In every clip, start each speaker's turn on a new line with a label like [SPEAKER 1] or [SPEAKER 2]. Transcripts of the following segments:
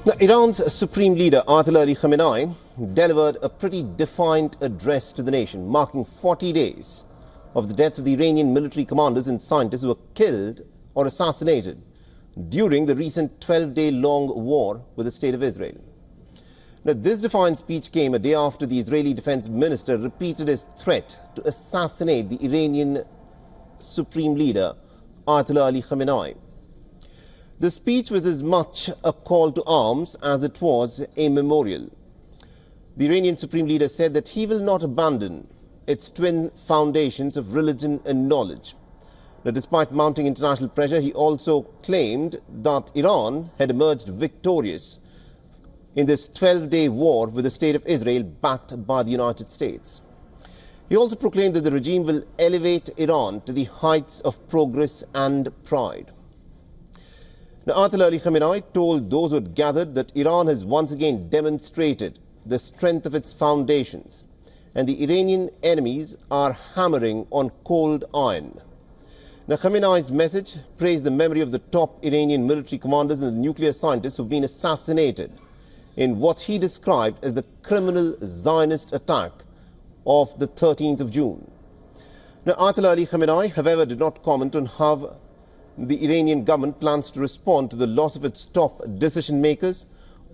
[SPEAKER 1] Now, Iran's supreme leader, Ayatollah Ali Khamenei, delivered a pretty defiant address to the nation, marking 40 days of the deaths of the Iranian military commanders and scientists who were killed or assassinated during the recent 12-day-long war with the State of Israel. Now, this defiant speech came a day after the Israeli defense minister repeated his threat to assassinate the Iranian supreme leader, Ayatollah Ali Khamenei. The speech was as much a call to arms as it was a memorial. The Iranian supreme leader said that he will not abandon its twin foundations of religion and knowledge. Now, despite mounting international pressure, he also claimed that Iran had emerged victorious in this 12-day war with the State of Israel backed by the United States. He also proclaimed that the regime will elevate Iran to the heights of progress and pride. Now, Ayatollah Ali Khamenei told those who had gathered that Iran has once again demonstrated the strength of its foundations, and the Iranian enemies are hammering on cold iron. Now, Khamenei's message praised the memory of the top Iranian military commanders and the nuclear scientists who have been assassinated in what he described as the criminal Zionist attack of the 13th of June. Now, Ayatollah Ali Khamenei, however, did not comment on how the Iranian government plans to respond to the loss of its top decision makers,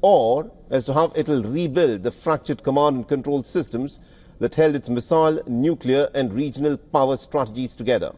[SPEAKER 1] or as to how it will rebuild the fractured command and control systems that held its missile, nuclear and regional power strategies together.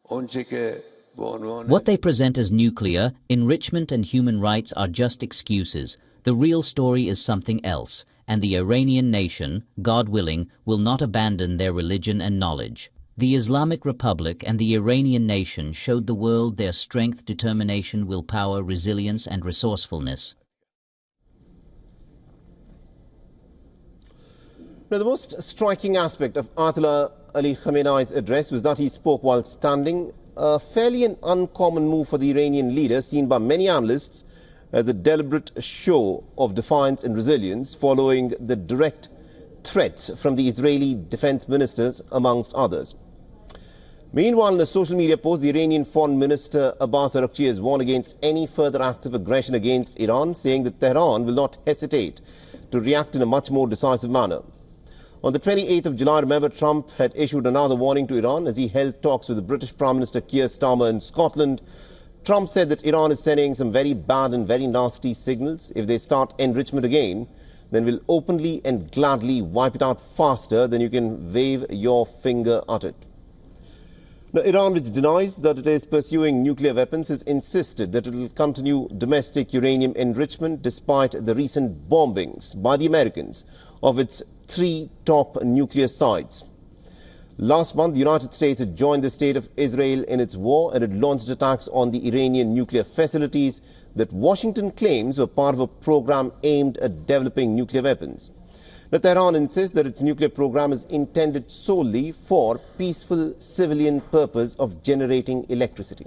[SPEAKER 2] What they present as nuclear, enrichment and human rights are just excuses. The real story is something else, and the Iranian nation, God willing, will not abandon their religion and knowledge. The Islamic Republic and the Iranian nation showed the world their strength, determination, willpower, resilience and resourcefulness.
[SPEAKER 1] Now, the most striking aspect of Ayatollah Ali Khamenei's address was that he spoke while standing, a fairly an uncommon move for the Iranian leader, seen by many analysts as a deliberate show of defiance and resilience following the direct threats from the Israeli defense ministers, amongst others. Meanwhile, in a social media post, the Iranian Foreign Minister Abbas Araghchi has warned against any further acts of aggression against Iran, saying that Tehran will not hesitate to react in a much more decisive manner. On the 28th of July, remember, Trump had issued another warning to Iran as he held talks with the British Prime Minister Keir Starmer in Scotland. Trump said that Iran is sending some very bad and very nasty signals. If they start enrichment again, then we'll openly and gladly wipe it out faster than you can wave your finger at it. Now, Iran, which denies that it is pursuing nuclear weapons, has insisted that it will continue domestic uranium enrichment despite the recent bombings by the Americans of its 3 top nuclear sites. Last month, the United States had joined the State of Israel in its war and had launched attacks on the Iranian nuclear facilities that Washington claims were part of a program aimed at developing nuclear weapons. Now, Tehran insists that its nuclear program is intended solely for peaceful civilian purpose of generating electricity.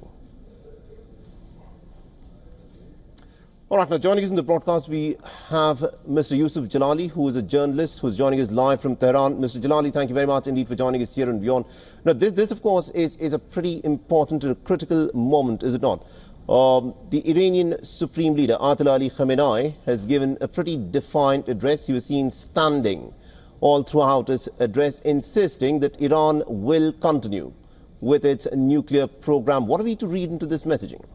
[SPEAKER 1] All right, now joining us in the broadcast, we have Mr. Yusuf Jalali, who is a journalist who is joining us live from Tehran. Mr. Jalali, thank you very much indeed for joining us here on WION. Now, this of course, is a pretty important and a critical moment, is it not? The Iranian Supreme Leader, Ayatollah Ali Khamenei, has given a pretty defiant address. He was seen standing all throughout his address, insisting that Iran will continue with its nuclear program. What are we to read into this messaging?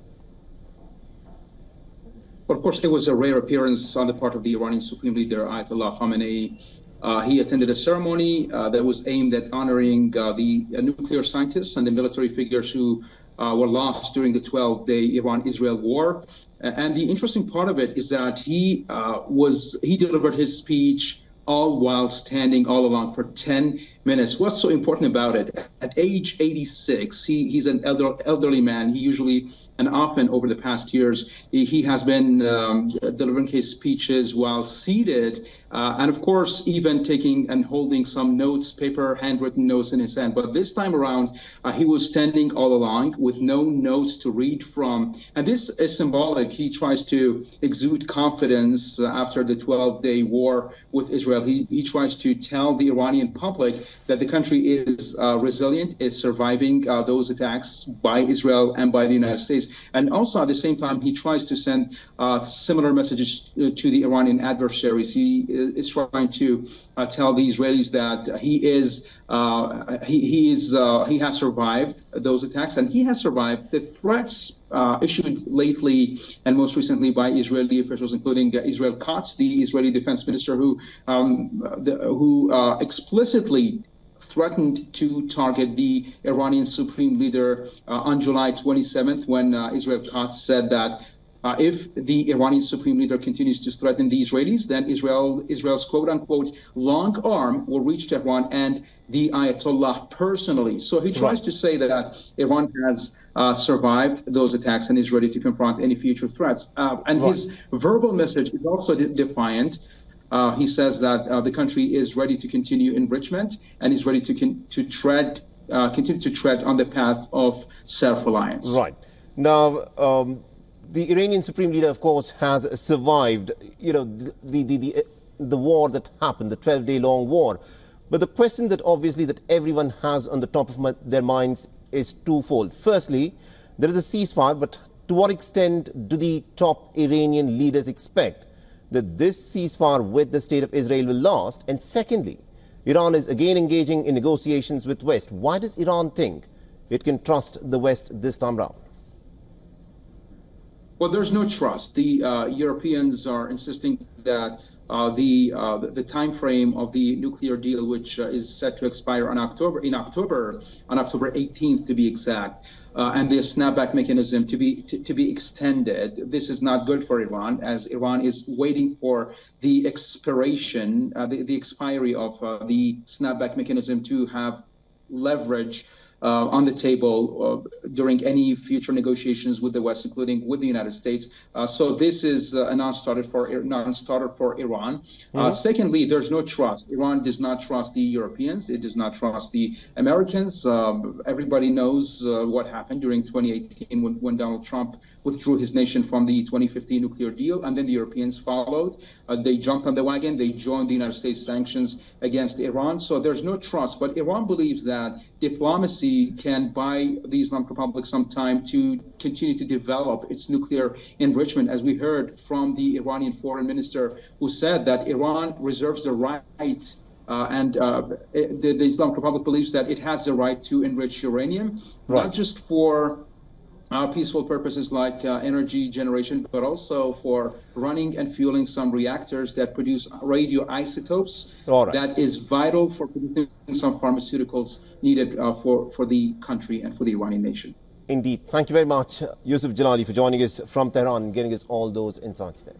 [SPEAKER 3] Well, of course, it was a rare appearance on the part of the Iranian Supreme Leader, Ayatollah Khamenei. He attended a ceremony that was aimed at honoring the nuclear scientists and the military figures who were lost during the 12-day Iran-Israel war. And the interesting part of it is that he delivered his speech all while standing all along for 10 minutes. What's so important about it? At age 86, he's an elderly man. He usually, and often over the past years, he has been delivering his speeches while seated, and of course, even taking and holding some notes, paper, handwritten notes in his hand. But this time around, he was standing all along with no notes to read from. And this is symbolic. He tries to exude confidence after the 12-day war with Israel. Israel. He tries to tell the Iranian public that the country is resilient, is surviving those attacks by Israel and by the United States. And also at the same time, he tries to send similar messages to the Iranian adversaries. He is trying to tell the Israelis that he has survived those attacks, and he has survived the threats issued lately and most recently by Israeli officials, including Israel Katz, the Israeli defense minister, who explicitly threatened to target the Iranian supreme leader on July 27th, when Israel Katz said that if the Iranian supreme leader continues to threaten the Israelis, then Israel's quote-unquote long arm will reach Tehran and the Ayatollah personally. So he tries to say that Iran has survived those attacks and is ready to confront any future threats. And his verbal message is also defiant. He says that the country is ready to continue enrichment and is ready to continue to tread on the path of self-reliance.
[SPEAKER 1] Right. Now, the Iranian supreme leader, of course, has survived, the war that happened, the 12-day-long war. But the question that obviously that everyone has on the top of their minds is twofold. Firstly, there is a ceasefire, but to what extent do the top Iranian leaders expect that this ceasefire with the state of Israel will last? And secondly, Iran is again engaging in negotiations with West. Why does Iran think it can trust the West this time round?
[SPEAKER 3] Well, there's no trust. The Europeans are insisting that the time frame of the nuclear deal, which is set to expire on October 18th to be exact, and the snapback mechanism to be extended. This is not good for Iran, as Iran is waiting for the expiration, the expiry of the snapback mechanism to have leverage on the table during any future negotiations with the West, including with the United States. So this is a non-starter for Iran. Secondly, there's no trust. Iran does not trust the Europeans. It does not trust the Americans. Everybody knows what happened during 2018 when Donald Trump withdrew his nation from the 2015 nuclear deal, and then the Europeans followed. They jumped on the wagon. They joined the United States sanctions against Iran. So there's no trust. But Iran believes that diplomacy can buy the Islamic Republic some time to continue to develop its nuclear enrichment, as we heard from the Iranian foreign minister, who said that Iran reserves the right and the Islamic Republic believes that it has the right to enrich uranium, not just for peaceful purposes like energy generation, but also for running and fueling some reactors that produce radioisotopes that is vital for producing some pharmaceuticals needed for the country and for the Iranian nation.
[SPEAKER 1] Indeed. Thank you very much, Yusuf Jalali, for joining us from Tehran and getting us all those insights there.